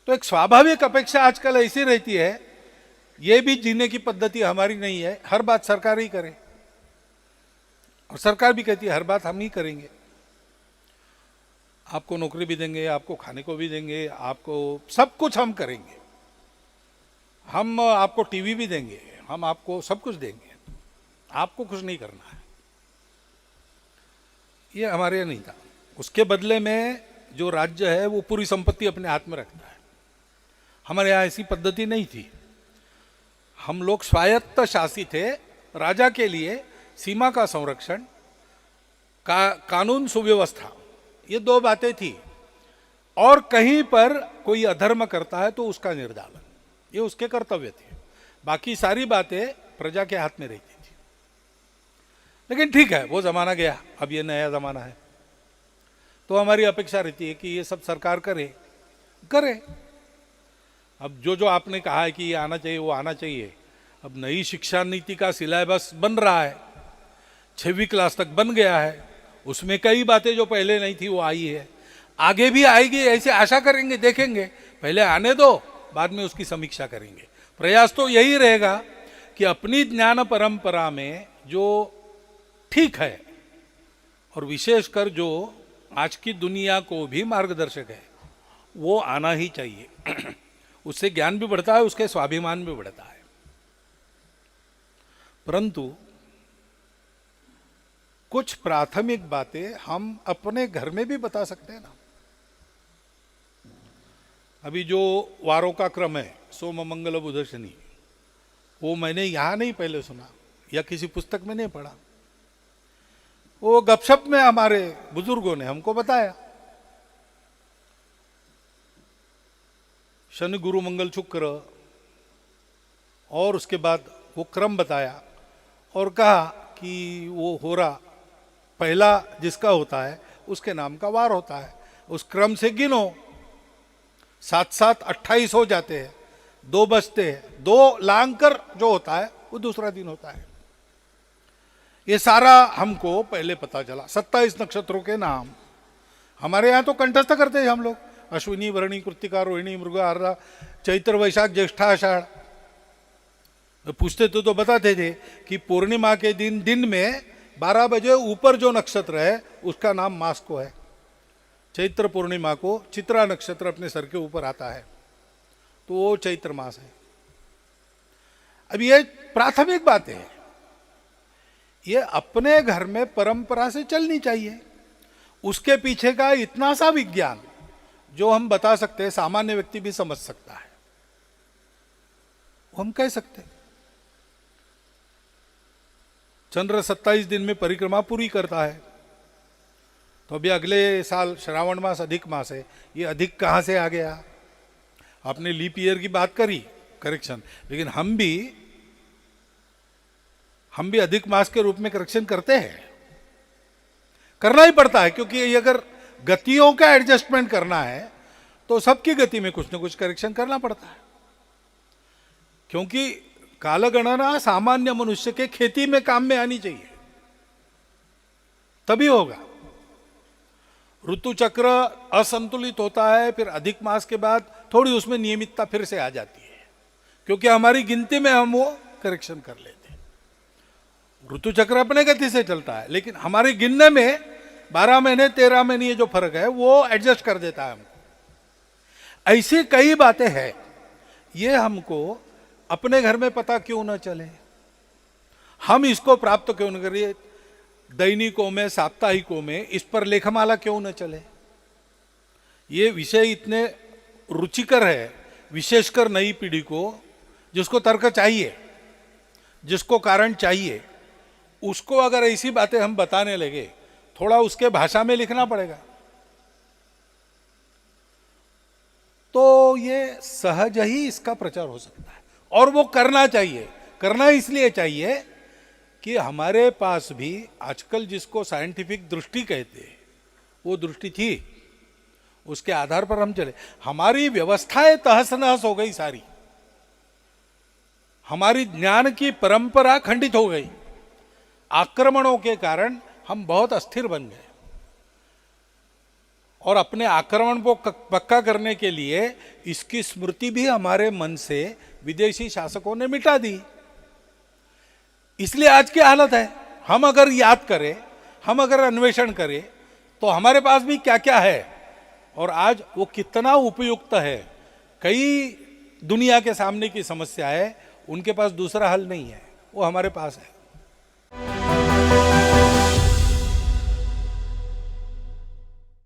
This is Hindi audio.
तो एक स्वाभाविक अपेक्षा आजकल ऐसी रहती है, ये भी जीने की पद्धति हमारी नहीं है, हर बात सरकार ही करे, और सरकार भी कहती है हर बात हम ही करेंगे, आपको नौकरी भी देंगे, आपको खाने को भी देंगे, आपको सब कुछ हम करेंगे, हम आपको टीवी भी देंगे, हम आपको सब कुछ देंगे, आपको कुछ नहीं करना है। ये हमारे यहाँ नहीं था। उसके बदले में जो राज्य है वो पूरी संपत्ति अपने हाथ में रखता है। हमारे यहाँ ऐसी पद्धति नहीं थी। हम लोग स्वायत्त शासी थे। राजा के लिए सीमा का संरक्षण, कानून सुव्यवस्था, ये दो बातें थी, और कहीं पर कोई अधर्म करता है तो उसका निर्दालन, ये उसके कर्तव्य थे। बाकी सारी बातें प्रजा के हाथ में रहती थी। लेकिन ठीक है, वो जमाना गया, अब ये नया जमाना है, तो हमारी अपेक्षा रहती है कि ये सब सरकार करे। अब जो आपने कहा है कि ये आना चाहिए, वो आना चाहिए। अब नई शिक्षा नीति का सिलेबस बन रहा है, 6वीं क्लास तक बन गया है, उसमें कई बातें जो पहले नहीं थी वो आई है, आगे भी आएगी, ऐसे आशा करेंगे, देखेंगे। पहले आने दो, बाद में उसकी समीक्षा करेंगे। प्रयास तो यही रहेगा कि अपनी ज्ञान परंपरा में जो ठीक है, और विशेषकर जो आज की दुनिया को भी मार्गदर्शक है, वो आना ही चाहिए। उससे ज्ञान भी बढ़ता है, उसके स्वाभिमान भी बढ़ता है। परंतु कुछ प्राथमिक बातें हम अपने घर में भी बता सकते हैं ना। अभी जो वारों का क्रम है, सोम मंगल बुध शनि, वो मैंने यहां नहीं पहले सुना या किसी पुस्तक में नहीं पढ़ा, वो गपशप में हमारे बुजुर्गों ने हमको बताया। शनि गुरु मंगल शुक्र, और उसके बाद वो क्रम बताया और कहा कि वो होरा पहला जिसका होता है उसके नाम का वार होता है, उस क्रम से गिनो, 7 7 28 हो जाते हैं, 2 बचते हैं, 2 लांग कर जो होता है वो दूसरा दिन होता है। ये सारा हमको पहले पता चला। 27 नक्षत्रों के नाम हमारे यहाँ तो कंठस्थ करते हैं हम लोग, अश्विनी भरणी कृत्तिका रोहिणी मृगा आर्द्रा चैत्र वैशाख ज्येष्ठा आषाढ़। पूछते तो बताते थे कि पूर्णिमा के दिन में 12 बजे ऊपर जो नक्षत्र है उसका नाम मास को है। चैत्र पूर्णिमा को चित्रा नक्षत्र अपने सर के ऊपर आता है, तो वो चैत्र मास है। अब ये प्राथमिक बातें हैं, ये अपने घर में परंपरा से चलनी चाहिए। उसके पीछे का इतना सा विज्ञान जो हम बता सकते हैं, सामान्य व्यक्ति भी समझ सकता है, वो हम कह सकते हैं। चंद्र 27 दिन में परिक्रमा पूरी करता है, तो अभी अगले साल श्रावण मास अधिक मास है। ये अधिक कहाँ से आ गया? आपने लीप ईयर की बात करी, करेक्शन, लेकिन हम भी अधिक मास के रूप में करेक्शन करते हैं, करना ही पड़ता है, क्योंकि अगर गतियों का एडजस्टमेंट करना है तो सबकी गति में कुछ न कुछ करेक्शन करना पड़ता है। क्योंकि कालगणना सामान्य मनुष्य के खेती में काम में आनी चाहिए, तभी होगा। ऋतु चक्र असंतुलित होता है, फिर अधिक मास के बाद थोड़ी उसमें नियमितता फिर से आ जाती है, क्योंकि हमारी गिनती में हम वो करेक्शन कर लेते हैं। ऋतु चक्र अपने गति से चलता है, लेकिन हमारे गिनने में 12 महीने 13 महीने ये जो फर्क है वो एडजस्ट कर देता है हमको। ऐसी कई बातें हैं, ये हमको अपने घर में पता क्यों न चले, हम इसको प्राप्त क्यों न करिए, दैनिकों में साप्ताहिकों में इस पर लेखमाला क्यों न चले। ये विषय इतने रुचिकर है, विशेषकर नई पीढ़ी को, जिसको तर्क चाहिए, जिसको कारण चाहिए, उसको अगर ऐसी बातें हम बताने लगे, थोड़ा उसके भाषा में लिखना पड़ेगा, तो ये सहज ही इसका प्रचार हो सकता है। और वो करना चाहिए। करना इसलिए चाहिए कि हमारे पास भी आजकल जिसको साइंटिफिक दृष्टि कहते हैं, वो दृष्टि थी, उसके आधार पर हम चले। हमारी व्यवस्थाएं तहस नहस हो गई सारी, हमारी ज्ञान की परंपरा खंडित हो गई, आक्रमणों के कारण हम बहुत अस्थिर बन गए। और अपने आक्रमण को पक्का करने के लिए इसकी स्मृति भी हमारे मन से विदेशी शासकों ने मिटा दी। इसलिए आज की हालत है। हम अगर याद करें, हम अगर अन्वेषण करें तो हमारे पास भी क्या क्या है और आज वो कितना उपयुक्त है। कई दुनिया के सामने की समस्या है, उनके पास दूसरा हल नहीं है, वो हमारे पास है।